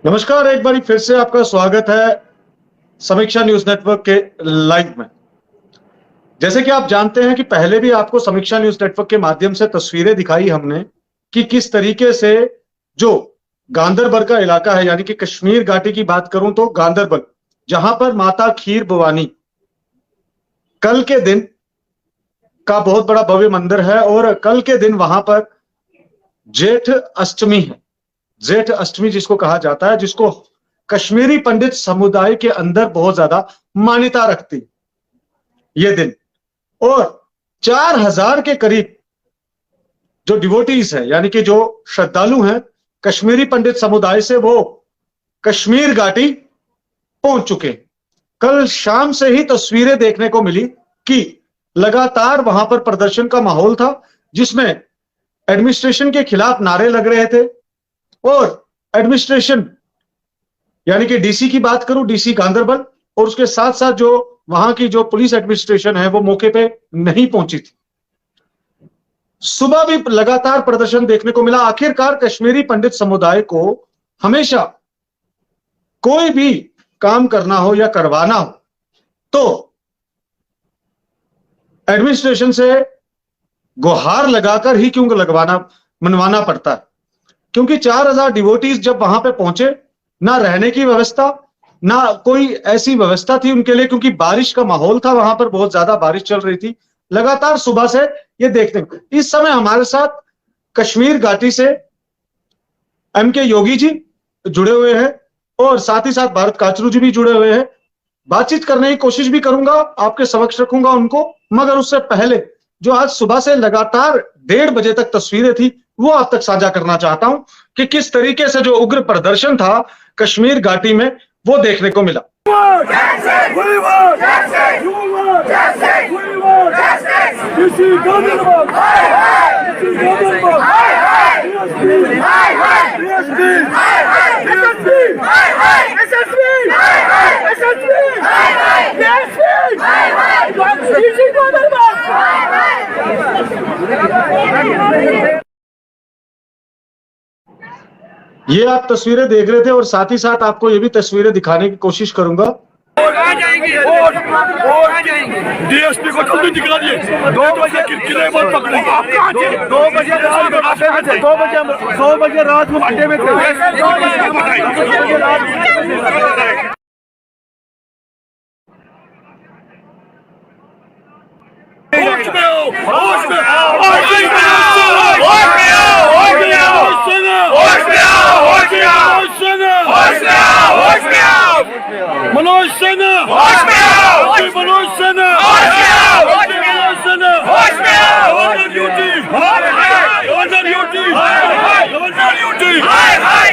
नमस्कार, एक बार फिर से आपका स्वागत है समीक्षा न्यूज नेटवर्क के लाइव में। जैसे कि आप जानते हैं कि पहले भी आपको समीक्षा न्यूज नेटवर्क के माध्यम से तस्वीरें दिखाई हमने कि किस तरीके से जो गांदरबल का इलाका है, यानी कि कश्मीर घाटी की बात करूं तो गांदरबल, जहां पर माता खीर भवानी कल के दिन का बहुत बड़ा भव्य मंदिर है और कल के दिन वहां पर जेठ अष्टमी है। जेठ अष्टमी जिसको कहा जाता है, जिसको कश्मीरी पंडित समुदाय के अंदर बहुत ज्यादा मान्यता रखती ये दिन। और 4000 के करीब जो डिवोटीज है, यानी कि जो श्रद्धालु हैं कश्मीरी पंडित समुदाय से, वो कश्मीर घाटी पहुंच चुके। कल शाम से ही तस्वीरें देखने को मिली कि लगातार वहां पर प्रदर्शन का माहौल था, जिसमें एडमिनिस्ट्रेशन के खिलाफ नारे लग रहे थे। और एडमिनिस्ट्रेशन यानी कि डीसी की बात करूं, डीसी गांदरबल, और उसके साथ साथ जो वहां की जो पुलिस एडमिनिस्ट्रेशन है वो मौके पे नहीं पहुंची थी। सुबह भी लगातार प्रदर्शन देखने को मिला। आखिरकार कश्मीरी पंडित समुदाय को हमेशा कोई भी काम करना हो या करवाना हो तो एडमिनिस्ट्रेशन से गुहार लगाकर ही क्यों मनवाना पड़ता है, क्योंकि 4000 डिवोटीज जब वहां पे पहुंचे, ना रहने की व्यवस्था, ना कोई ऐसी व्यवस्था थी उनके लिए, क्योंकि बारिश का माहौल था, वहां पर बहुत ज्यादा बारिश चल रही थी लगातार सुबह से। ये देखते हैं इस समय हमारे साथ कश्मीर घाटी से एमके योगी जी जुड़े हुए हैं और साथ ही साथ भारत काचरू जी भी जुड़े हुए हैं। बातचीत करने की कोशिश भी करूंगा, आपके समक्ष रखूंगा उनको, मगर उससे पहले जो आज सुबह से लगातार 1:30 बजे तक तस्वीरें थी वो आप तक साझा करना चाहता हूं कि किस तरीके से जो उग्र प्रदर्शन था कश्मीर घाटी में वो देखने को मिला। ये आप तस्वीरें देख रहे थे और साथ ही साथ आपको ये भी तस्वीरें दिखाने की कोशिश करूंगा। डीएसपी को जल्दी निकालिए। 2 बजे किरकिरे मत पकड़ेंगे। 2 बजे रात में अड्डे में थे। 2 बजे रात में अड्डे में थे। होश में आओ, होश में आओ, होश में आओ, होश में आओ, होश में आओ, होश में आओ, होश में आओ, होश में आओ, होश में आओ, मनोज सिन्हा, होश में आओ, मनोज सिन्हा, होश में आओ, मनोज सिन्हा, होश में आओ, governor UT, governor UT, governor UT,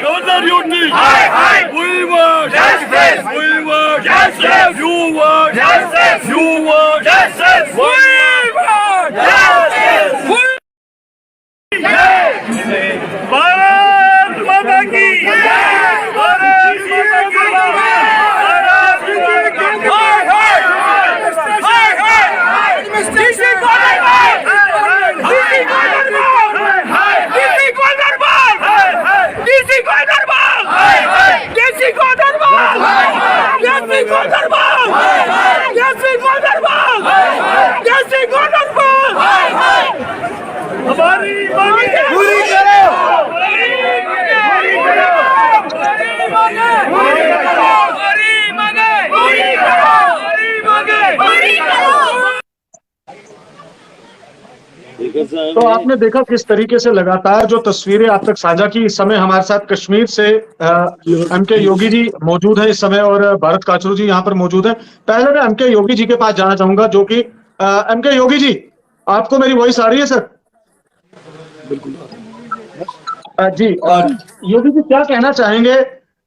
governor UT, we want justice, we want justice, you want justice, you want justice, we want justice, Bharat माता की जय, भारत माता की जय, भारत हमारी मांगे पूरी करो, तो आपने देखा किस तरीके से लगातार जो तस्वीरें आप तक साझा की। इस समय हमारे साथ कश्मीर से एमके योगी जी मौजूद है इस समय और भारत काचरू जी यहाँ पर मौजूद है। पहले मैं एमके योगी जी के पास जाना चाहूंगा, जो कि एमके योगी जी, आपको मेरी वॉइस आ रही है सर? बिल्कुल जी। और योगी जी क्या कहना चाहेंगे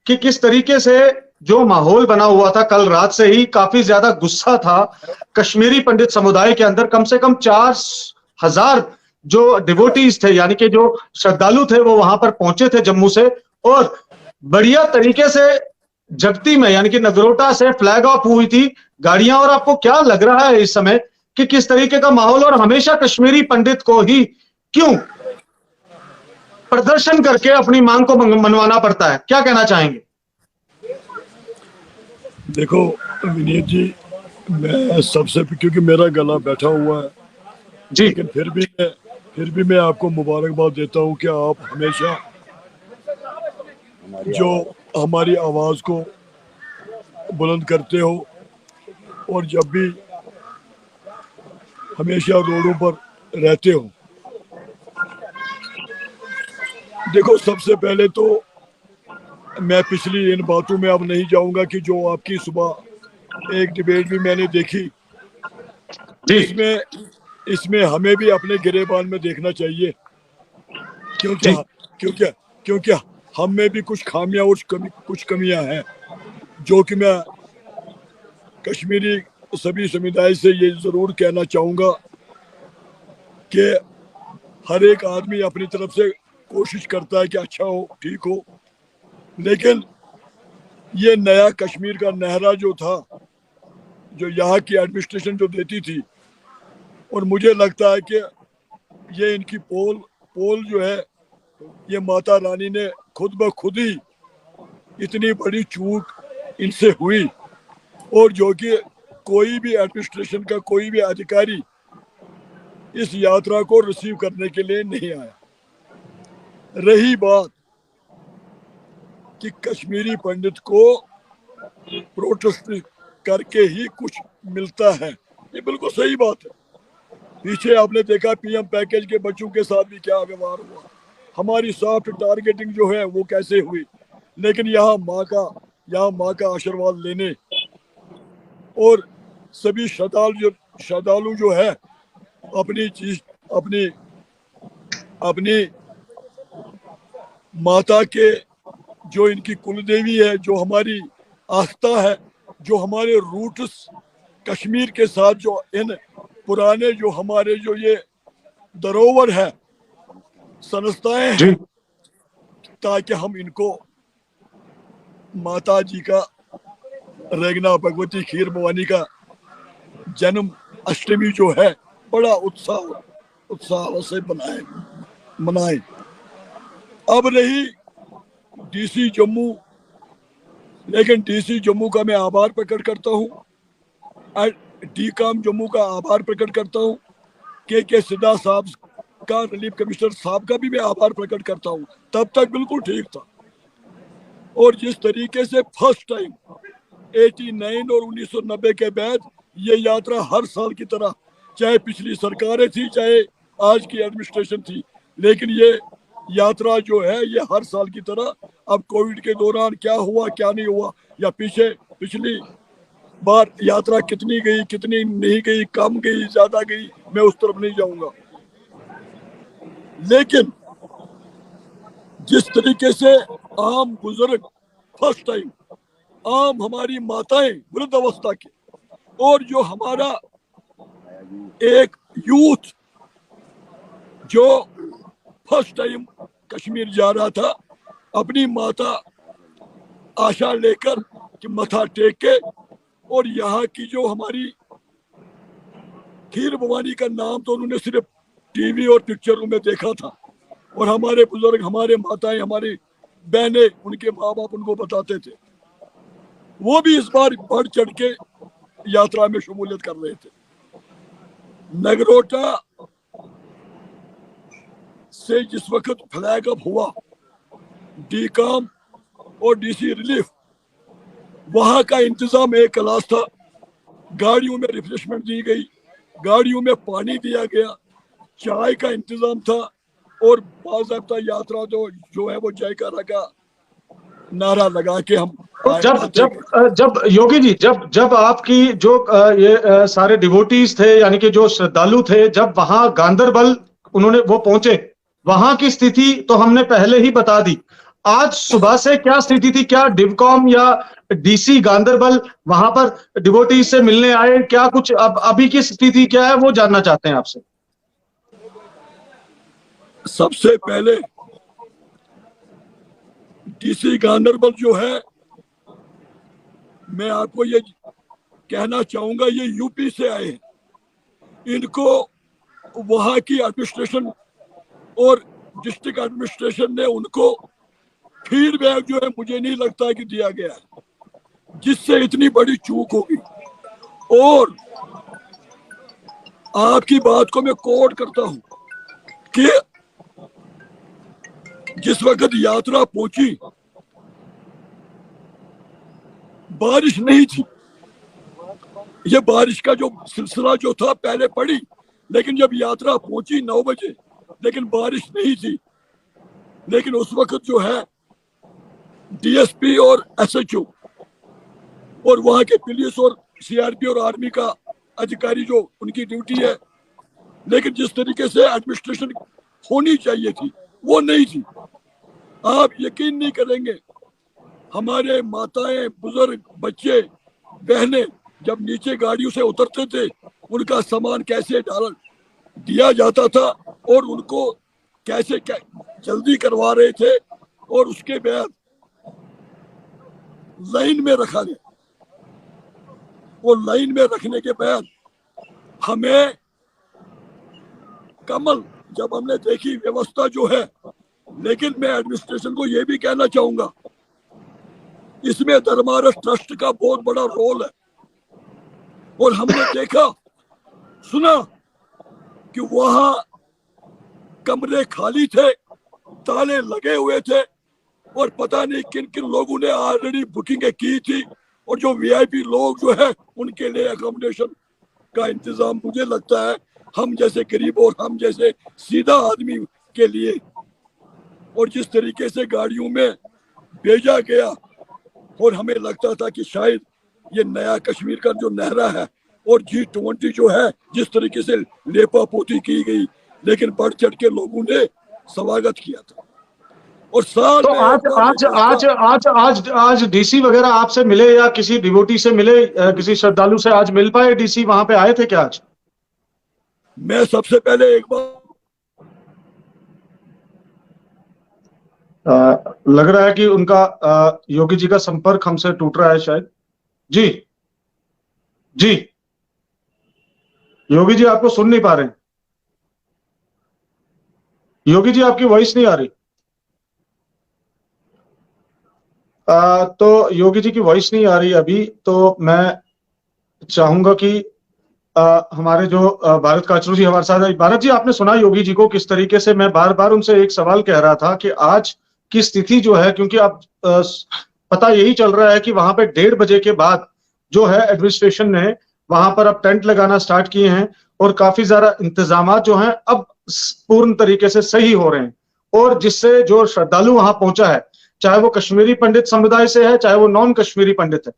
कि किस तरीके से जो माहौल बना हुआ था, कल रात से ही काफी ज्यादा गुस्सा था कश्मीरी पंडित समुदाय के अंदर। कम से कम 4000 जो डिवोटीज थे, यानी कि जो श्रद्धालु थे, वो वहां पर पहुंचे थे जम्मू से, और बढ़िया तरीके से जगती में यानी कि नगरोटा से फ्लैग ऑफ हुई थी गाड़ियां। और आपको क्या लग रहा है इस समय कि किस तरीके का माहौल, और हमेशा कश्मीरी पंडित को ही क्यों प्रदर्शन करके अपनी मांग को मनवाना पड़ता है? क्या कहना चाहेंगे? देखो विनीत जी, मैं सबसे क्योंकि मेरा गला बैठा हुआ है, जी लेकिन फिर भी मैं आपको मुबारकबाद देता हूँ कि आप हमेशा जो हमारी आवाज़ को बुलंद करते हो और जब भी हमेशा रोडों पर रहते हो। देखो, सबसे पहले तो मैं पिछली इन बातों में अब नहीं जाऊंगा कि जो आपकी सुबह एक डिबेट भी मैंने देखी, जी इसमें इसमें हमें भी अपने गिरेबान में देखना चाहिए, क्योंकि जी क्योंकि क्योंकि हम में भी कुछ खामियां और कुछ कमियां हैं, जो कि मैं कश्मीरी सभी समुदाय से ये जरूर कहना चाहूंगा कि हर एक आदमी अपनी तरफ से कोशिश करता है कि अच्छा हो, ठीक हो, लेकिन ये नया कश्मीर का नहरा जो था, जो यहाँ की एडमिनिस्ट्रेशन जो देती थी, और मुझे लगता है कि ये इनकी पोल पोल जो है, ये माता रानी ने खुद ब खुद ही इतनी बड़ी चूक इनसे हुई, और जो कि कोई भी एडमिनिस्ट्रेशन का कोई भी अधिकारी इस यात्रा को रिसीव करने के लिए नहीं आया। रही बात कि कश्मीरी पंडित को प्रोटेस्ट करके ही कुछ मिलता है, ये बिल्कुल सही बात है। पीछे आपने देखा पीएम पैकेज के बच्चों के साथ भी क्या व्यवहार हुआ, हमारी सॉफ्ट टारगेटिंग जो है वो कैसे हुई, लेकिन यहाँ माँ का आशीर्वाद लेने और सभी श्रद्धालु जो है अपनी चीज अपनी अपनी माता के, जो इनकी कुलदेवी है, जो हमारी आस्था है, जो हमारे रूट्स कश्मीर के साथ, जो इन पुराने जो हमारे जो ये धरोहर है, संस्थाएं जी हैं, ताकि हम इनको माता जी का रेगना भगवती खीर भवानी का जन्म अष्टमी जो है बड़ा उत्साह से मनाए। अब रही डीसी जम्मू, लेकिन डीसी जम्मू का मैं आभार प्रकट करता हूँ, डीकाम जम्मू का आभार प्रकट करता हूँ, के सिद्धा साहब का, रिलीफ कमिश्नर साहब का भी मैं आभार प्रकट करता हूँ। तब तक बिल्कुल ठीक था, और जिस तरीके से फर्स्ट टाइम 89 और 1990 के बाद ये यात्रा हर साल की तरह, चाहे पिछली सरकारें थी चाहे आज की एडमिनिस्ट्रेशन थी, लेकिन ये यात्रा जो है ये हर साल की तरह, अब कोविड के दौरान क्या हुआ क्या नहीं हुआ, या पिछली बार यात्रा कितनी गई कितनी नहीं गई, कम गई ज्यादा गई, मैं उस तरफ नहीं जाऊंगा, लेकिन जिस तरीके से आम बुजुर्ग फर्स्ट टाइम, आम हमारी माताएं वृद्ध अवस्था की, और जो हमारा एक यूथ जो फर्स्ट टाइम कश्मीर जा रहा था, अपनी माता आशा लेकर कि मथा टेक के, और यहाँ की जो हमारी खीर भवानी का नाम तो उन्होंने सिर्फ टीवी और पिक्चरों में देखा था, और हमारे बुजुर्ग, हमारे माताएं, हमारी बहनें, उनके माँ बाप उनको बताते थे, वो भी इस बार बढ़ चढ़ के यात्रा में शमूलियत कर रहे थे। नगरोटा से जिस वक्त फ्लैग अप हुआ, डीकाम और डीसी रिलीफ, वहां का इंतजाम एक क्लास था, गाड़ियों में रिफ्रेशमेंट दी गई, गाड़ियों में पानी दिया गया, चाय का इंतजाम था, और बाज़ाब्ता यात्रा जो है वो जयकारा का नारा लगा के हम जब योगी जी, जब आपकी जो ये सारे डिवोटीज थे, यानी कि जो श्रद्धालु थे, जब वहां गांदरबल वो पहुंचे, वहां की स्थिति तो हमने पहले ही बता दी। आज सुबह से क्या स्थिति थी? क्या डिवकॉम या डीसी गांदरबल वहां पर डिवोटीज से मिलने आए? क्या कुछ अभी की स्थिति क्या है वो जानना चाहते हैं आपसे। सबसे पहले डीसी गांदरबल जो है, मैं आपको ये कहना चाहूंगा, ये यूपी से आए हैं, इनको वहां की एडमिनिस्ट्रेशन और डिस्ट्रिक्ट एडमिनिस्ट्रेशन ने उनको फीडबैक जो है मुझे नहीं लगता है कि दिया गया है। जिससे इतनी बड़ी चूक होगी। और आपकी बात को मैं कोट करता हूं कि जिस वक्त यात्रा पहुंची बारिश नहीं थी। ये बारिश का जो सिलसिला जो था पहले पड़ी, लेकिन जब यात्रा पहुंची 9 बजे, लेकिन बारिश नहीं थी। लेकिन उस वक्त जो है डीएसपी और एसएचओ और वहां के पुलिस और सीआरपी और आर्मी का अधिकारी जो उनकी ड्यूटी है, लेकिन जिस तरीके से एडमिनिस्ट्रेशन होनी चाहिए थी वो नहीं थी। आप यकीन नहीं करेंगे, हमारे माताएं, बुजुर्ग, बच्चे, बहनें जब नीचे गाड़ियों से उतरते थे, उनका सामान कैसे दिया जाता था और उनको कैसे जल्दी करवा रहे थे, और उसके बाद लाइन में रखा गया। वो लाइन में रखने के बाद हमें कमल जब हमने देखी व्यवस्था जो है, लेकिन मैं एडमिनिस्ट्रेशन को यह भी कहना चाहूंगा, इसमें धर्मारस ट्रस्ट का बहुत बड़ा रोल है। और हमने देखा सुना कि वहां कमरे खाली थे, ताले लगे हुए थे, और पता नहीं किन किन लोगों ने ऑलरेडी बुकिंग की थी, और जो वीआईपी लोग जो है उनके लिए अकोमोडेशन का इंतजाम मुझे लगता है हम जैसे गरीब और हम जैसे सीधा आदमी के लिए। और जिस तरीके से गाड़ियों में भेजा गया, और हमें लगता था कि शायद ये नया कश्मीर का जो नहरा है और G20 जो है जिस तरीके से लेपा पोती की गई, लेकिन बढ़ चढ़ के लोगों ने स्वागत किया था। और साल तो आज डीसी वगैरह आपसे मिले या किसी डिवोटी से मिले, किसी श्रद्धालु से आज मिल पाए? डीसी वहां पे आए थे क्या आज? मैं सबसे पहले एक बार लग रहा है कि उनका योगी जी का संपर्क हमसे टूट रहा है शायद। जी जी योगी जी आपको सुन नहीं पा रहे। योगी जी आपकी वॉइस नहीं आ रही। तो योगी जी की वॉइस नहीं आ रही अभी। तो मैं चाहूंगा कि हमारे जो भारत काचरू जी हमारे साथ है। भारत जी, आपने सुना योगी जी को किस तरीके से? मैं बार बार उनसे एक सवाल कह रहा था कि आज की स्थिति जो है, क्योंकि अब पता यही चल रहा है कि वहां पे 1:30 बजे के बाद जो है एडमिनिस्ट्रेशन ने वहां पर अब टेंट लगाना स्टार्ट किए हैं, और काफी ज्यादा इंतजाम जो हैं अब पूर्ण तरीके से सही हो रहे हैं, और जिससे जो श्रद्धालु वहां पहुंचा है, चाहे वो कश्मीरी पंडित समुदाय से है, चाहे वो नॉन कश्मीरी पंडित है,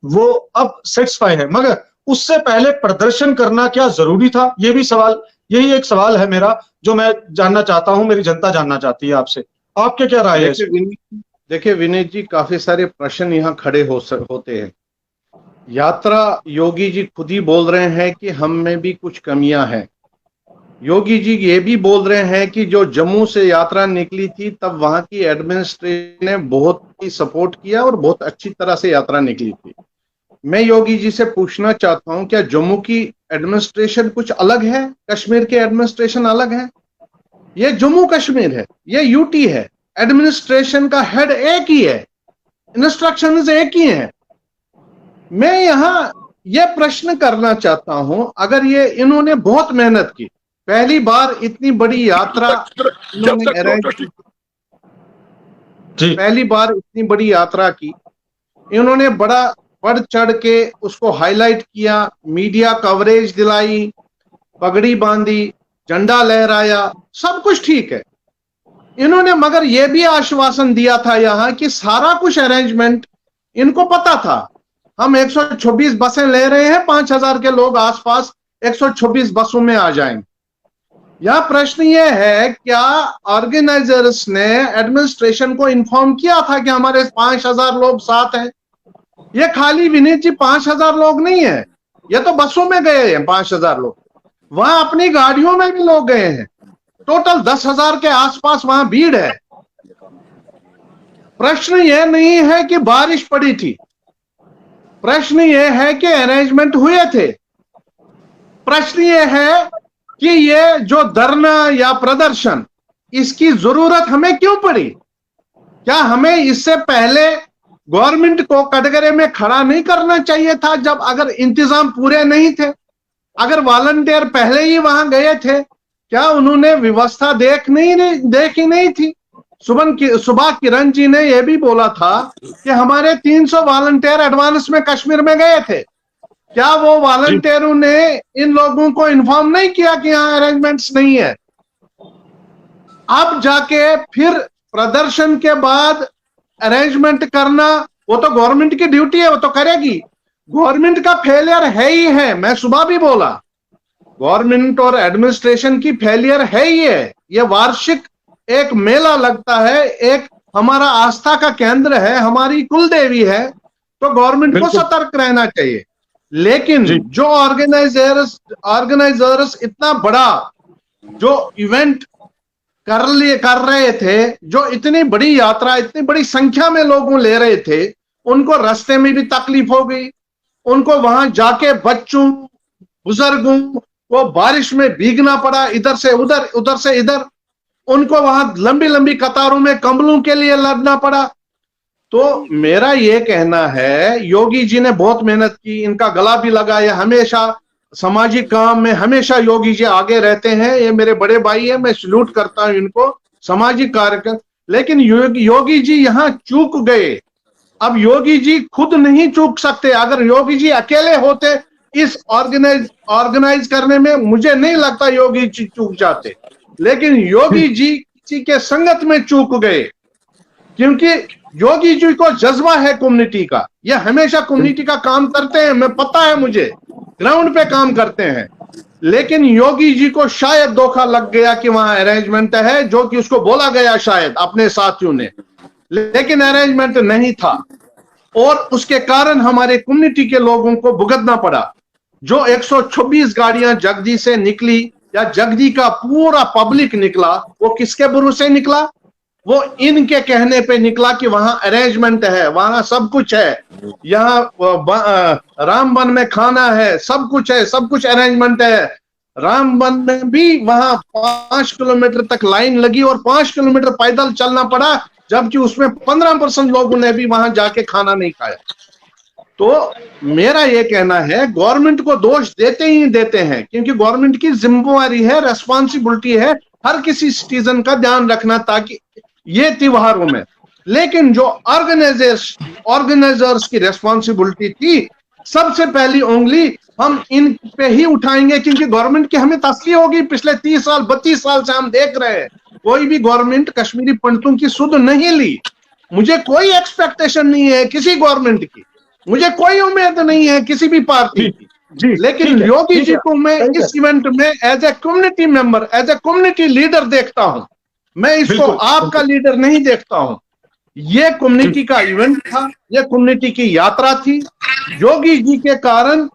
वो अब सेटिस्फाई है। मगर उससे पहले प्रदर्शन करना क्या जरूरी था? ये भी सवाल, यही एक सवाल है मेरा जो मैं जानना चाहता हूं, मेरी जनता जानना चाहती है आपसे। आपके क्या राय है? देखिए विनीत जी, काफी सारे प्रश्न यहाँ खड़े होते हैं। यात्रा योगी जी खुद ही बोल रहे हैं कि हम में भी कुछ कमियां हैं। योगी जी ये भी बोल रहे हैं कि जो जम्मू से यात्रा निकली थी तब वहां की एडमिनिस्ट्रेशन ने बहुत ही सपोर्ट किया और बहुत अच्छी तरह से यात्रा निकली थी। मैं योगी जी से पूछना चाहता हूं, क्या जम्मू की एडमिनिस्ट्रेशन कुछ अलग है, कश्मीर के एडमिनिस्ट्रेशन अलग है? ये जम्मू कश्मीर है, ये यूटी है, एडमिनिस्ट्रेशन का हेड एक ही है, इंस्ट्रक्शंस एक ही हैं। मैं यहां ये प्रश्न करना चाहता हूं, अगर ये इन्होंने बहुत मेहनत की, पहली बार इतनी बड़ी यात्रा इन्होंने अरेंज की, पहली बार इतनी बड़ी यात्रा की, इन्होंने बड़ा बढ़ चढ़ के उसको हाईलाइट किया, मीडिया कवरेज दिलाई, पगड़ी बांधी, झंडा लहराया, सब कुछ ठीक है। इन्होंने मगर यह भी आश्वासन दिया था यहां कि सारा कुछ अरेंजमेंट इनको पता था। हम 126 बसें ले रहे हैं, 5000 के लोग आसपास 126 बसों में आ जाएंगे। यह प्रश्न ये है, क्या ऑर्गेनाइजर्स ने एडमिनिस्ट्रेशन को इन्फॉर्म किया था कि हमारे 5000 लोग साथ हैं? ये खाली विनीत जी 5000 लोग नहीं है, ये तो बसों में गए हैं 5000 लोग, वहां अपनी गाड़ियों में भी लोग गए हैं। टोटल 10,000 के आसपास वहां भीड़ है। प्रश्न यह नहीं है कि बारिश पड़ी थी, प्रश्न यह है कि अरेंजमेंट हुए थे। प्रश्न यह है कि ये जो धरना या प्रदर्शन, इसकी जरूरत हमें क्यों पड़ी? क्या हमें इससे पहले गवर्नमेंट को कटघरे में खड़ा नहीं करना चाहिए था जब अगर इंतजाम पूरे नहीं थे? अगर वॉलंटियर पहले ही वहां गए थे, क्या उन्होंने व्यवस्था देखी नहीं थी? सुबह किरण जी ने यह भी बोला था कि हमारे 300 वॉलंटियर एडवांस में कश्मीर में गए थे। क्या वो वॉलंटियरों ने इन लोगों को इन्फॉर्म नहीं किया कि यहाँ अरेंजमेंट्स नहीं है? अब जाके फिर प्रदर्शन के बाद अरेंजमेंट करना, वो तो गवर्नमेंट की ड्यूटी है, वो तो करेगी। गवर्नमेंट का फेलियर है ही है, मैं सुबह भी बोला, गवर्नमेंट और एडमिनिस्ट्रेशन की फेलियर है ही है। ये वार्षिक एक मेला लगता है, एक हमारा आस्था का केंद्र है, हमारी कुल देवी है, तो गवर्नमेंट को सतर्क रहना चाहिए। लेकिन जो ऑर्गेनाइजर्स इतना बड़ा जो इवेंट कर रहे थे, जो इतनी बड़ी यात्रा, इतनी बड़ी संख्या में लोगों ले रहे थे, उनको रास्ते में भी तकलीफ हो गई। उनको वहां जाके बच्चों, बुजुर्गों को बारिश में भीगना पड़ा, इधर से उधर, उधर से इधर। उनको वहां लंबी लंबी कतारों में कंबलों के लिए लड़ना पड़ा। तो मेरा ये कहना है, योगी जी ने बहुत मेहनत की, इनका गला भी लगाया, हमेशा सामाजिक काम में हमेशा योगी जी आगे रहते हैं। ये मेरे बड़े भाई है, मैं सल्यूट करता हूं इनको, सामाजिक कार्यक्रम। लेकिन योगी जी यहाँ चूक गए। अब योगी जी खुद नहीं चूक सकते। अगर योगी जी अकेले होते इस ऑर्गेनाइज करने में, मुझे नहीं लगता योगी जी चूक जाते। लेकिन योगी जी किसी के संगत में चूक गए, क्योंकि योगी जी को जज्बा है कम्युनिटी का। ये हमेशा कम्युनिटी का काम करते हैं, मैं पता है मुझे, ग्राउंड पे काम करते हैं। लेकिन योगी जी को शायद धोखा लग गया कि वहां अरेंजमेंट है, जो कि उसको बोला गया शायद अपने साथियों ने, लेकिन अरेंजमेंट नहीं था। और उसके कारण हमारे कम्युनिटी के लोगों को भुगतना पड़ा। जो 126 गाड़ियां जगदी से निकली, या जगदी का पूरा पब्लिक निकला, वो किसके भरोसे निकला? वो इनके कहने पे निकला कि वहां अरेंजमेंट है, वहां सब कुछ है, यहाँ रामबन में खाना है, सब कुछ है, सब कुछ अरेंजमेंट है। रामबन में भी वहां 5 किलोमीटर तक लाइन लगी और 5 किलोमीटर पैदल चलना पड़ा, जबकि उसमें 15% लोगों ने भी वहां जाके खाना नहीं खाया। तो मेरा ये कहना है, गवर्नमेंट को दोष देते ही देते हैं, क्योंकि गवर्नमेंट की जिम्मेवारी है, रेस्पॉन्सिबिलिटी है हर किसी सिटीजन का ध्यान रखना, ताकि ये त्योहारों में। लेकिन जो ऑर्गेनाइजर्स की रेस्पॉन्सिबिलिटी थी, सबसे पहली उंगली हम इन पे ही उठाएंगे, क्योंकि गवर्नमेंट की हमें तसली होगी। पिछले 30 साल 32 साल से हम देख रहे हैं, कोई भी गवर्नमेंट कश्मीरी पंडितों की सुध नहीं ली। मुझे कोई एक्सपेक्टेशन नहीं है किसी गवर्नमेंट की, मुझे कोई उम्मीद नहीं है किसी भी पार्टी की। लेकिन योगी जी को मैं इस इवेंट में as a community member, as a community leader देखता हूं। मैं इसको आपका लीडर नहीं देखता हूं। ये कम्युनिटी का इवेंट था, ये कम्युनिटी की यात्रा थी। योगी जी के कारण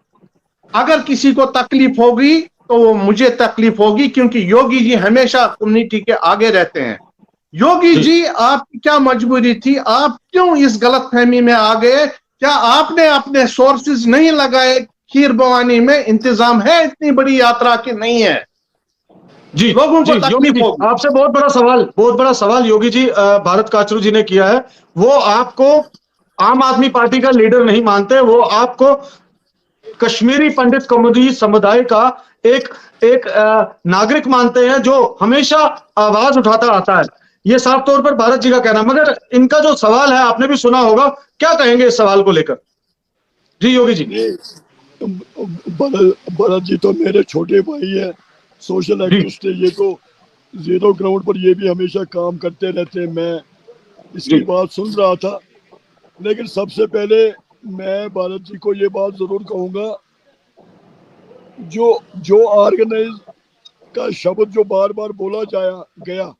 अगर किसी को तकलीफ होगी तो वो मुझे तकलीफ होगी, क्योंकि योगी जी हमेशा कम्युनिटी के आगे रहते हैं। योगी जी, आपकी क्या मजबूरी थी? आप क्यों इस गलतफहमी में आ गए? क्या आपने अपने सोर्सेज नहीं लगाए? खीर भवानी में इंतजाम है इतनी बड़ी यात्रा की? नहीं है जी। लोगों को योगी जी, आपसे बहुत बड़ा सवाल योगी जी भारत काचरू जी ने किया है। वो आपको आम आदमी पार्टी का लीडर नहीं मानते, वो आपको कश्मीरी पंडित कम्युनिटी समुदाय का एक नागरिक मानते हैं, जो हमेशा आवाज उठाता आता है। ये साफ तौर पर भारत जी का कहना। मगर इनका जो सवाल है, आपने भी सुना होगा, क्या कहेंगे इस सवाल को लेकर? जी योगी जी। भरत जी तो मेरे छोटे भाई है, सोशल एक्टिविस्ट है। ये तो जीरो ग्राउंड पर ये भी हमेशा काम करते रहते हैं। मैं इसकी बात सुन रहा था, लेकिन सबसे पहले मैं भारत जी को ये बात जरूर कहूंगा, जो ऑर्गेनाइज का शब्द जो बार बार बोला गया,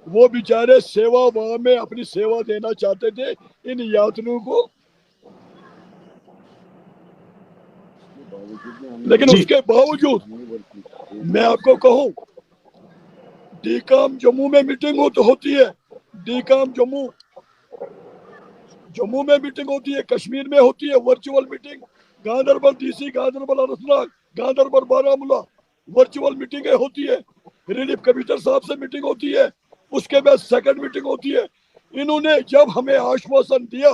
वो बेचारे सेवा भाव में अपनी सेवा देना चाहते थे इन यात्रियों को, लेकिन उसके बावजूद मैं आपको कहूं, डीकाम जम्मू में मीटिंग होती है, डीकाम जम्मू में मीटिंग होती है, कश्मीर में होती है virtual meeting, Ganderbal DC, Ganderbal Anantnag, Ganderbal Baramulla virtual मीटिंगें होती है, रिलीफ कमिश्नर साहब से मीटिंग होती है, उसके बाद सेकंड मीटिंग होती है। इन्होंने जब हमें आश्वासन दिया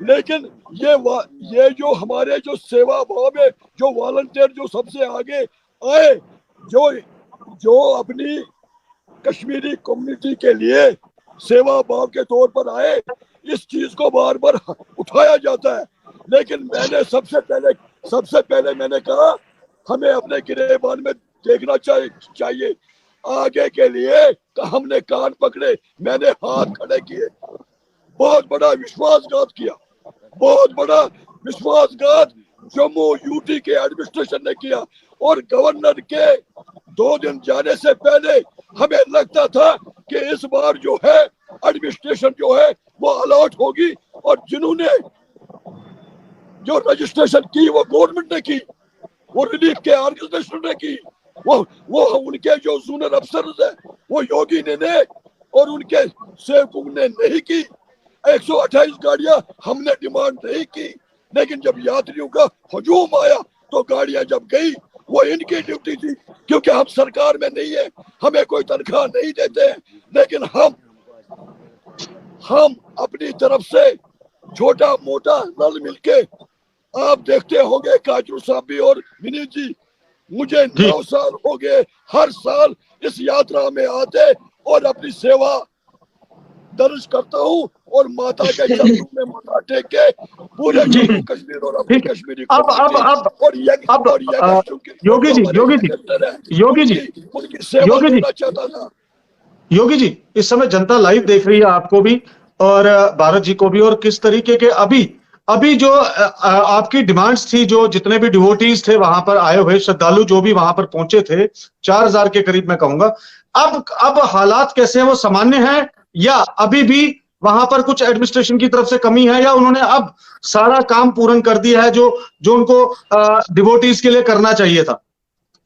लेकिन ये जो हमारे जो सेवा भाव में जो वॉलंटियर जो सबसे आगे आए, जो अपनी कश्मीरी कम्युनिटी के लिए सेवा भाव के तौर पर आए, इस चीज को बार बार उठाया जाता है। लेकिन मैंने सबसे पहले मैंने कहा हमें अपने गिरेबान में देखना चाहिए। आगे के लिए हमने कान पकड़े, मैंने हाथ खड़े किए, बहुत बड़ा विश्वासघात किया, बहुत बड़ा विश्वासघात जम्मू यूटी के एडमिनिस्ट्रेशन ने किया। और गवर्नर के 2 दिन जाने से पहले हमें लगता था कि इस बार जो है एडमिनिस्ट्रेशन जो है वो अलर्ट होगी, और जिन्होंने जो रजिस्ट्रेशन की वो गवर्नमेंट ने की, वो रिलीफ के ऑर्गेनाइजेशन ने की, वो उनके जो जूनियर अफसर है वो योगी ने और उनके सेवकों ने नहीं की। 128 गाड़ियां हमने डिमांड नहीं की, लेकिन जब यात्रियों का हजूम आया तो गाड़ियां जब गई, वो इनकी ड्यूटी थी, क्योंकि हम सरकार में नहीं है, हमें कोई तनख्वाह नहीं देते हैं, लेकिन हम अपनी तरफ से छोटा मोटा रल मिलके, आप देखते होंगे काजरू साहब भी और विनीत जी, मुझे 9 साल हो गए हर साल इस यात्रा में आते और अपनी सेवा दर्ज करता हूँ, और माता के चरणों में माथा टेक के पूरे जम्मू कश्मीर और अपनी कश्मीरी योगी जी इस समय जनता लाइव देख रही है, आपको भी और भारत जी को भी, और किस तरीके के अभी जो आपकी डिमांड्स थी, जो जितने भी डिवोटीज थे वहां पर आए हुए श्रद्धालु जो भी वहां पर पहुंचे थे 4000 के करीब मैं कहूंगा, अब हालात कैसे हैं? वो सामान्य है या अभी भी वहां पर कुछ एडमिनिस्ट्रेशन की तरफ से कमी है, या उन्होंने अब सारा काम पूर्ण कर दिया है जो उनको डिवोटीज के लिए करना चाहिए था?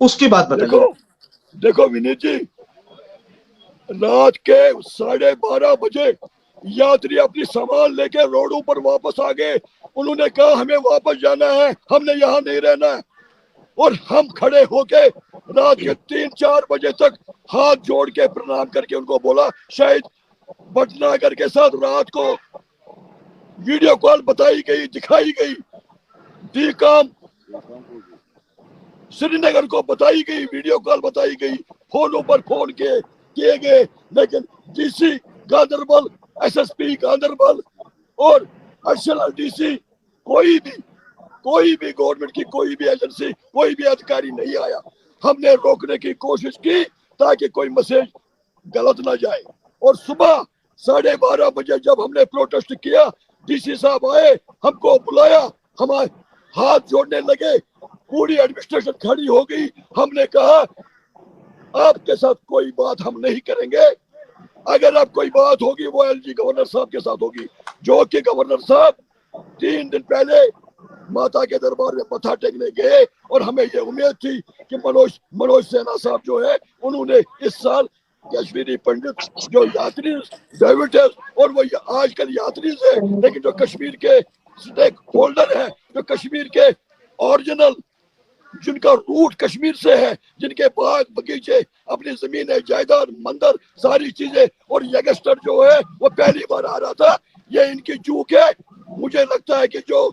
उसकी बात बताइए। देखो विनीत जी, रात के 12:30 बजे यात्री अपनी सामान लेके रोडों पर वापस आ गए। उन्होंने कहा हमें वापस जाना है, हमने यहाँ नहीं रहना है, और हम खड़े होके रात के 3-4 बजे तक हाथ जोड़ के प्रणाम करके उनको बोला। शायद भटनागर के साथ रात को वीडियो कॉल बताई गई, दिखाई गई, डीकाम श्रीनगर को बताई गई, वीडियो कॉल बताई गई, फोनों पर फोन किए गए, लेकिन डीसी गांधरबल, एसएसपी गांधरबल और एडिशनल डीसी कोई भी गवर्नमेंट की कोई भी एजेंसी, कोई भी अधिकारी नहीं आया। हमने रोकने की कोशिश की ताकि कोई मैसेज गलत ना जाए, और सुबह 12:30 बजे जब हमने प्रोटेस्ट किया, डीसी साहब आए, हमको बुलाया, हमारे हाथ जोड़ने लगे, पूरी एडमिनिस्ट्रेशन खड़ी हो गई। हमने कहा आपके साथ कोई बात हम नहीं करेंगे, अगर अब कोई बात होगी वो एलजी गवर्नर साहब के साथ होगी, जो कि गवर्नर साहब 3 दिन पहले माता के दरबार में मत्था टेकने गए, और हमें ये उम्मीद थी कि मनोज सिन्हा साहब जो है उन्होंने इस साल कश्मीरी पंडित जो यात्री डेविड है, और वो आजकल यात्री है, लेकिन जो कश्मीर के स्टेक होल्डर है, जो कश्मीर के ओरिजिनल, जिनका रूट कश्मीर से है, जिनके बाग बगीचे, अपनी जमीन है, जायदाद, मंदिर, सारी चीजें, और यंगस्टर जो है वो पहली बार आ रहा था, ये इनकी चूक है। मुझे लगता है कि जो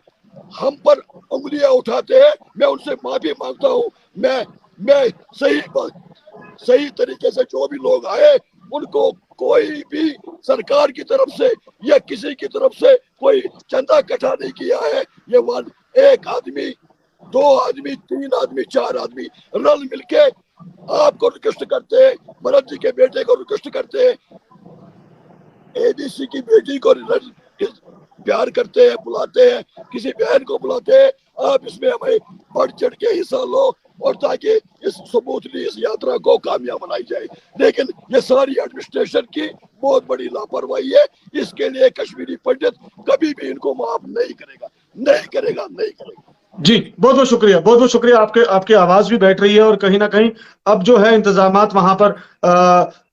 हम पर उंगलियां उठाते हैं, मैं उनसे माफी मांगता हूँ। मैं सही तरीके से जो भी लोग आए उनको कोई भी सरकार की तरफ से या किसी की तरफ से कोई चंदा इकट्ठा नहीं किया है। ये 1 आदमी, 2 आदमी, 3 आदमी, 4 आदमी रल मिलके आपको रिक्वेस्ट करते हैं, भरत जी के बेटे को रिक्वेस्ट करते हैं, एबीसी की बेटी को प्यार करते हैं, बुलाते हैं, किसी बहन को बुलाते हैं, आप इसमें हमें बढ़ चढ़ के हिस्सा लो, और ताकि इस सबूतली इस यात्रा को कामयाब बनाई जाए। लेकिन ये सारी एडमिनिस्ट्रेशन की बहुत बड़ी लापरवाही है, इसके लिए कश्मीरी पंडित कभी भी इनको माफ नहीं करेगा। जी बहुत बहुत शुक्रिया। आपकी आवाज भी बैठ रही है, और कहीं ना कहीं अब जो है इंतजामात वहां पर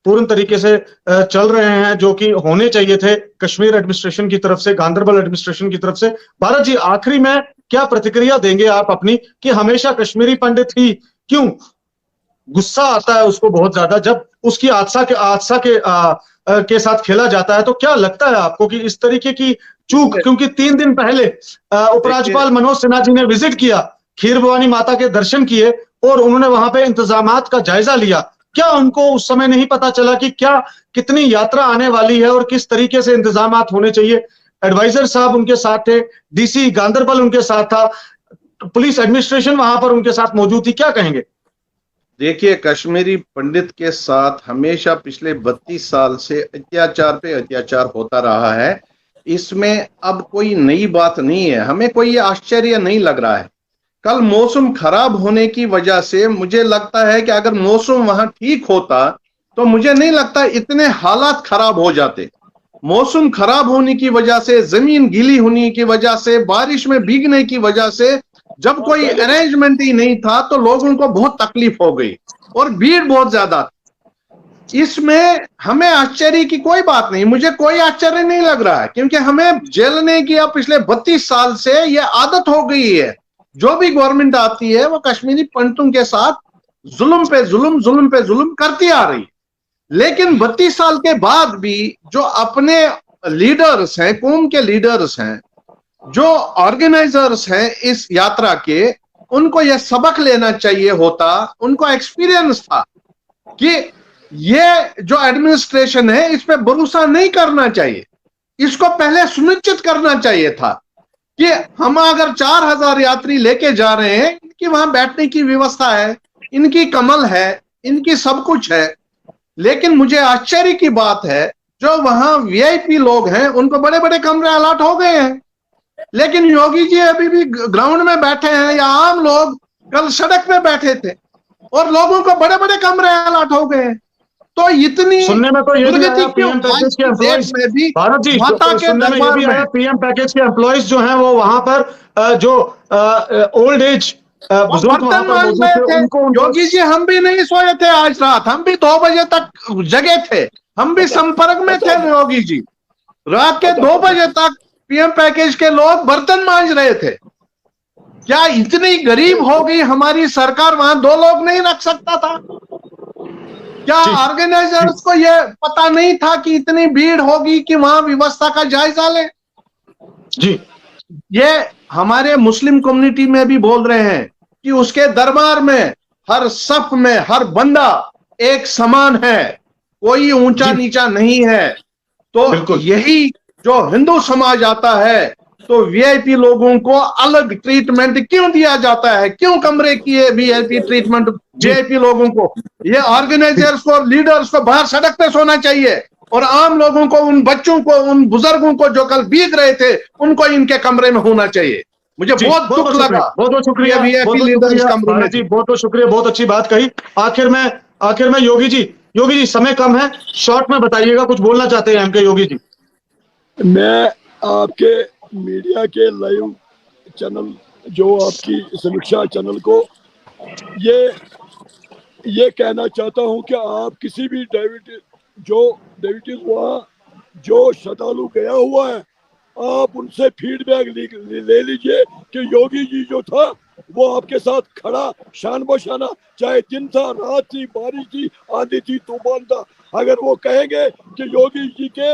पूर्ण तरीके से चल रहे हैं, जो कि होने चाहिए थे कश्मीर एडमिनिस्ट्रेशन की तरफ से, गांधरबल एडमिनिस्ट्रेशन की तरफ से। भारत जी आखिरी में क्या प्रतिक्रिया देंगे आप अपनी, कि हमेशा कश्मीरी पंडित ही क्यों? गुस्सा आता है उसको बहुत ज्यादा जब उसकी हादसा के साथ खेला जाता है, तो क्या लगता है आपको कि इस तरीके की चूक, क्योंकि 3 दिन पहले उपराज्यपाल मनोज सिन्हा जी ने विजिट किया, खीर भवानी माता के दर्शन किए और उन्होंने वहां पे इंतजामात का जायजा लिया। क्या उनको उस समय नहीं पता चला कि क्या कितनी यात्रा आने वाली है और किस तरीके से इंतजामात होने चाहिए? एडवाइजर साहब उनके साथ थे, डीसी गांदरबल उनके साथ था, पुलिस एडमिनिस्ट्रेशन वहां पर उनके साथ मौजूद थी, क्या कहेंगे? देखिए, कश्मीरी पंडित के साथ हमेशा पिछले 32 साल से अत्याचार पे अत्याचार होता रहा है। इसमें अब कोई नई बात नहीं है, हमें कोई आश्चर्य नहीं लग रहा है। कल मौसम खराब होने की वजह से मुझे लगता है कि अगर मौसम वहां ठीक होता तो मुझे नहीं लगता इतने हालात खराब हो जाते। मौसम खराब होने की वजह से, जमीन गीली होने की वजह से, बारिश में भीगने की वजह से, जब कोई अरेंजमेंट ही नहीं था तो लोगों को बहुत तकलीफ हो गई और भीड़ बहुत ज्यादा थी। इसमें हमें आश्चर्य की कोई बात नहीं, मुझे कोई आश्चर्य नहीं लग रहा है, क्योंकि हमें झेलने की अब पिछले 32 साल से ये आदत हो गई है। जो भी गवर्नमेंट आती है वो कश्मीरी पंडितों के साथ जुल्म पे जुल्म करती आ रही है। लेकिन 32 साल के बाद भी जो अपने लीडर्स हैं, कौम के लीडर्स हैं, जो ऑर्गेनाइजर्स हैं इस यात्रा के, उनको यह सबक लेना चाहिए होता। उनको एक्सपीरियंस था कि ये जो एडमिनिस्ट्रेशन है इस पे भरोसा नहीं करना चाहिए। इसको पहले सुनिश्चित करना चाहिए था कि हम अगर 4000 यात्री लेके जा रहे हैं, इनकी वहां बैठने की व्यवस्था है, इनकी कमल है, इनकी सब कुछ है। लेकिन मुझे आश्चर्य की बात है, जो वहां वीआईपी लोग हैं उनको बड़े बड़े कमरे अलॉट हो गए हैं, लेकिन योगी जी अभी भी ग्राउंड में बैठे हैं, या आम लोग कल सड़क पे बैठे थे और लोगों को बड़े बड़े कमरे अलॉट हो गए हैं। तो इतनी सुनने में तो ये भी आया पीएम पैकेज के एम्प्लॉइज में भी भारत जी, माता के सुनने में ये भी आया पीएम पैकेज के एम्प्लॉइज जो हैं वो वहां पर जो ओल्ड एज बुजुर्ग वहां पर मौजूद थे, उनको योगी जी हम भी नहीं सोए थे आज रात, हम भी 2 बजे तक जगे थे, हम भी संपर्क में थे योगी जी। रात के 2 बजे तक पीएम पैकेज के लोग बर्तन मांज रहे थे। क्या इतनी गरीब हो गई हमारी सरकार, वहां 2 लोग नहीं रख सकता था? क्या ऑर्गेनाइजर्स को यह पता नहीं था कि इतनी भीड़ होगी कि वहां व्यवस्था का जायजा ले? जी, ये हमारे मुस्लिम कम्युनिटी में भी बोल रहे हैं कि उसके दरबार में हर सफ में हर बंदा एक समान है, कोई ऊंचा नीचा नहीं है। तो यही जो हिंदू समाज आता है तो वीआईपी लोगों को अलग ट्रीटमेंट क्यों दिया जाता है? क्यों कमरे की है वीआईपी ट्रीटमेंट वीआईपी लोगों को? ये ऑर्गेनाइजर्स को, लीडर्स को बाहर सड़क पे सोना चाहिए और आम लोगों को, उन बच्चों को, उन बुजुर्गों को जो कल भीग रहे थे, उनको इनके कमरे में होना चाहिए। मुझे बहुत दुख लगा। बहुत शुक्रिया वीआईपी लीडर्स कमरे में जी, बहुत शुक्रिया, बहुत अच्छी बात कही। आखिर में योगी जी समय कम है, शॉर्ट में बताइएगा, कुछ बोलना चाहते हैं हमके योगी जी? मैं आपके मीडिया के लाइव चैनल, जो आपकी समीक्षा चैनल को ये कहना चाहता हूं कि आप किसी भी डायबिटीज वहाँ जो श्रद्धालु गया हुआ है, आप उनसे फीडबैक ले लीजिए कि योगी जी जो था वो आपके साथ खड़ा शान बशाना, चाहे दिन था, रात थी, बारिश थी, आंधी थी, तूफान था। अगर वो कहेंगे कि योगी जी के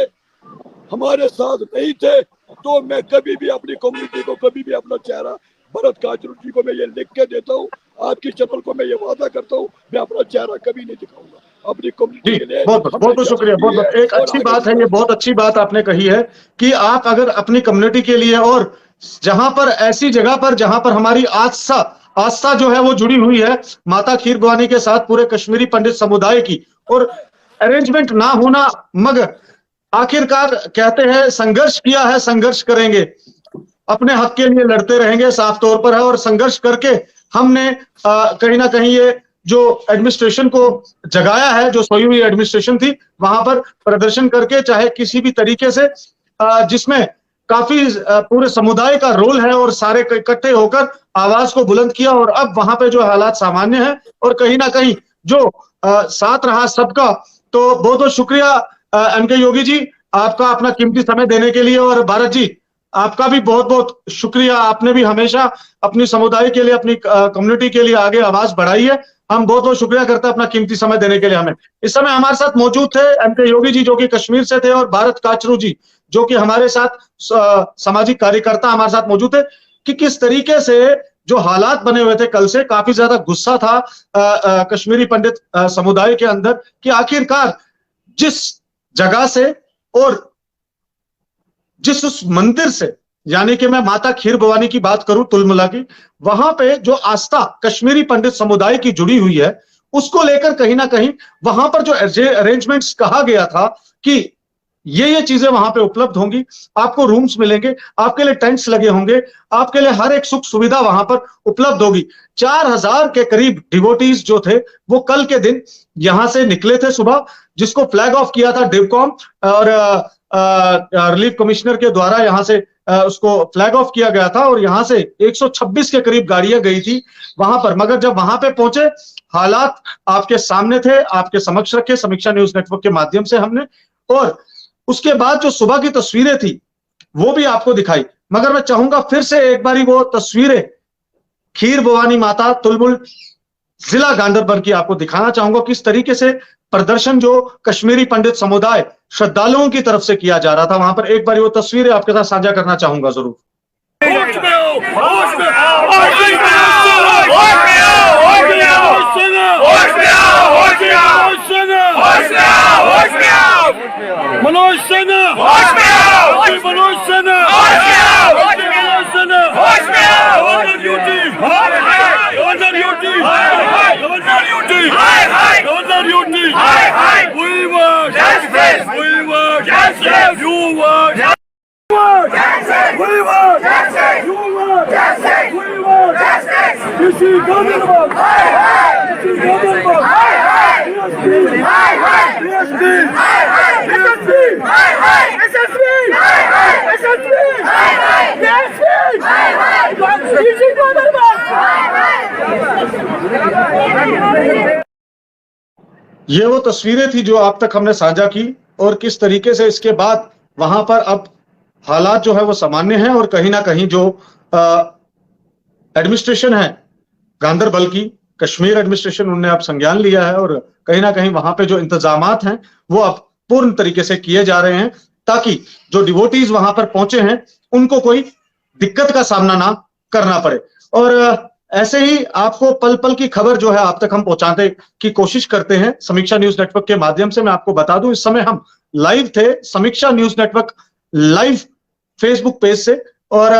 हमारे साथ नहीं थे, तो मैं कभी भी अपनी कम्युनिटी को, कभी भी अपना चेहरा भरत काचरू जी को मैं ये लिख के देता हूँ, आपकी चैनल को मैं ये वादा करता हूँ, मैं अपना चेहरा कभी नहीं दिखाऊंगा अपनी कम्युनिटी के लिए। बहुत शुक्रिया। बहुत एक अच्छी बात है, ये बहुत अच्छी बात आपने कही है कि आप अगर अपनी कम्युनिटी के लिए, और जहां पर ऐसी जगह पर जहां पर हमारी आस्था जो है वो जुड़ी हुई है माता खीर भवानी के साथ, पूरे कश्मीरी पंडित समुदाय की, और अरेंजमेंट ना होना, मगर आखिरकार कहते हैं संघर्ष किया है, संघर्ष करेंगे, अपने हक के लिए लड़ते रहेंगे, साफ तौर पर है। और संघर्ष करके हमने कहीं ना कहीं ये जो एडमिनिस्ट्रेशन को जगाया है, जो सोई हुई एडमिनिस्ट्रेशन थी, वहां पर प्रदर्शन करके, चाहे किसी भी तरीके से, जिसमें काफी पूरे समुदाय का रोल है, और सारे इकट्ठे होकर आवाज को बुलंद किया, और अब वहां पे जो हालात सामान्य है, और कहीं ना कहीं जो साथ रहा सबका। तो बहुत बहुत शुक्रिया एमके योगी जी, आपका अपना कीमती समय देने के लिए, और भारत जी आपका भी बहुत बहुत शुक्रिया, आपने भी हमेशा अपनी समुदाय के लिए, अपनी कम्युनिटी के लिए आगे आवाज बढ़ाई है। हम बहुत बहुत शुक्रिया करते हैं अपना कीमती समय देने के लिए हमें। इस समय हमारे साथ मौजूद थे एमके योगी जी, जो कि कश्मीर से थे, और भारत काचरू जी, जो कि हमारे साथ सामाजिक कार्यकर्ता हमारे साथ मौजूद है, कि किस तरीके से जो हालात बने हुए थे कल से, काफी ज्यादा गुस्सा था कश्मीरी पंडित समुदाय के अंदर कि आखिरकार जिस जगह से और जिस उस मंदिर से, यानी कि मैं माता खीर भवानी की बात करूं तुलमुला की, वहां पे जो आस्था कश्मीरी पंडित समुदाय की जुड़ी हुई है, उसको लेकर कहीं ना कहीं वहां पर जो अरेंजमेंट्स कहा गया था कि ये चीजें वहां पे उपलब्ध होंगी, आपको रूम्स मिलेंगे, आपके लिए टेंट्स लगे होंगे, आपके लिए हर एक सुख सुविधा वहां पर उपलब्ध होगी। 4000 के करीब डिवोटीज जो थे वो कल के दिन यहां से निकले थे सुबह, जिसको फ्लैग ऑफ किया था डिवकॉम और रिलीफ कमिश्नर के द्वारा यहां से उसको फ्लैग ऑफ किया गया था, और यहां से 126 के करीब गाड़ियां गई थी वहां पर। मगर जब वहां पे पहुंचे, हालात आपके सामने थे, आपके समक्ष रखे समीक्षा न्यूज नेटवर्क के माध्यम से हमने, और उसके बाद जो सुबह की तस्वीरें थी वो भी आपको दिखाई। मगर मैं चाहूंगा फिर से एक बारी वो तस्वीरें खीर भवानी माता तुलमुल जिला गांधरबल की आपको दिखाना चाहूंगा, किस तरीके से प्रदर्शन जो कश्मीरी पंडित समुदाय श्रद्धालुओं की तरफ से किया जा रहा था वहां पर। एक बार वो तस्वीरें आपके साथ साझा करना चाहूंगा जरूर। होश में आओ, होश में आओ, होश में आओ, होश में आओ, होश में आओ, होश में आओ, होश में आओ, होश में आओ, होश में आओ, मनोज सिन्हा, होश में आओ, मनोज सिन्हा, होश में आओ, मनोज सिन्हा, होश में आओ, governor UT, governor UT, governor UT, governor UT, we want justice, we want justice, you want justice. We want justice. You want justice. We want justice. This is Gaanderbal. This is Gaanderbal. PSP. PSP. SSP. SSP. SSP. PSP. This is Gaanderbal. ये वो तस्वीरें थी जो आप तक हमने साझा की, और किस तरीके से इसके बाद वहां पर अब हालात जो है वो सामान्य हैं, और कहीं ना कहीं जो एडमिनिस्ट्रेशन है गांधरबल की, कश्मीर एडमिनिस्ट्रेशन, उन्होंने अब संज्ञान लिया है, और कहीं ना कहीं वहां पे जो इंतजामात हैं वो अब पूर्ण तरीके से किए जा रहे हैं, ताकि जो डिवोटीज वहां पर पहुंचे हैं उनको कोई दिक्कत का सामना ना करना पड़े। और ऐसे ही आपको पल पल की खबर जो है आप तक हम पहुंचाने की कोशिश करते हैं समीक्षा न्यूज नेटवर्क के माध्यम से। मैं आपको बता दूं, इस समय हम लाइव थे समीक्षा news network live Facebook page से, और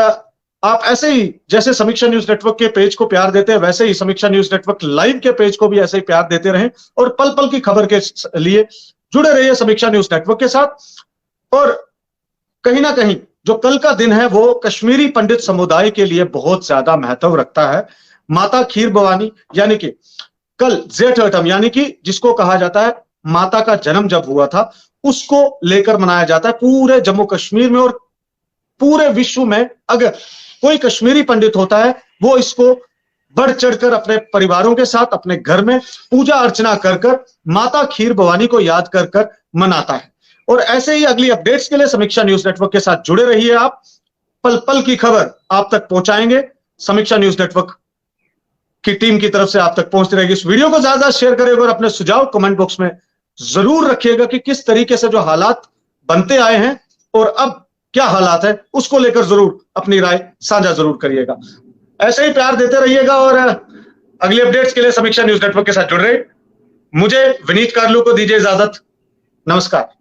आप ऐसे ही जैसे समीक्षा न्यूज नेटवर्क के पेज को प्यार देते हैं, वैसे ही समीक्षा न्यूज नेटवर्क लाइव के पेज को भी ऐसे ही प्यार देते रहें, और पल पल की खबर के लिए जुड़े रहिए समीक्षा न्यूज नेटवर्क के साथ। और कहीं ना कहीं जो कल का दिन है वो कश्मीरी पंडित समुदाय के लिए बहुत ज्यादा महत्व रखता है। माता खीर भवानी, यानी कि कल जेठ अठम, यानी कि जिसको कहा जाता है माता का जन्म जब हुआ था, उसको लेकर मनाया जाता है पूरे जम्मू कश्मीर में और पूरे विश्व में। अगर कोई कश्मीरी पंडित होता है वो इसको बढ़ चढ़कर अपने परिवारों के साथ अपने घर में पूजा अर्चना कर कर माता खीर भवानी को याद कर कर मनाता है। और ऐसे ही अगली अपडेट्स के लिए समीक्षा न्यूज नेटवर्क के साथ जुड़े रहिए। आप पल पल की खबर आप तक पहुंचाएंगे, समीक्षा न्यूज नेटवर्क की टीम की तरफ से आप तक पहुंचती रहेगी। इस वीडियो को ज्यादा शेयर करिएगा और अपने सुझाव कमेंट बॉक्स में जरूर रखिएगा कि किस तरीके से जो हालात बनते आए हैं और अब क्या हालात है, उसको लेकर जरूर अपनी राय साझा जरूर करिएगा। ऐसे ही प्यार देते रहिएगा और अगली अपडेट्स के लिए समीक्षा न्यूज नेटवर्क के साथ जुड़ रहे। मुझे विनीत कार्लू को दीजिए इजाजत। नमस्कार।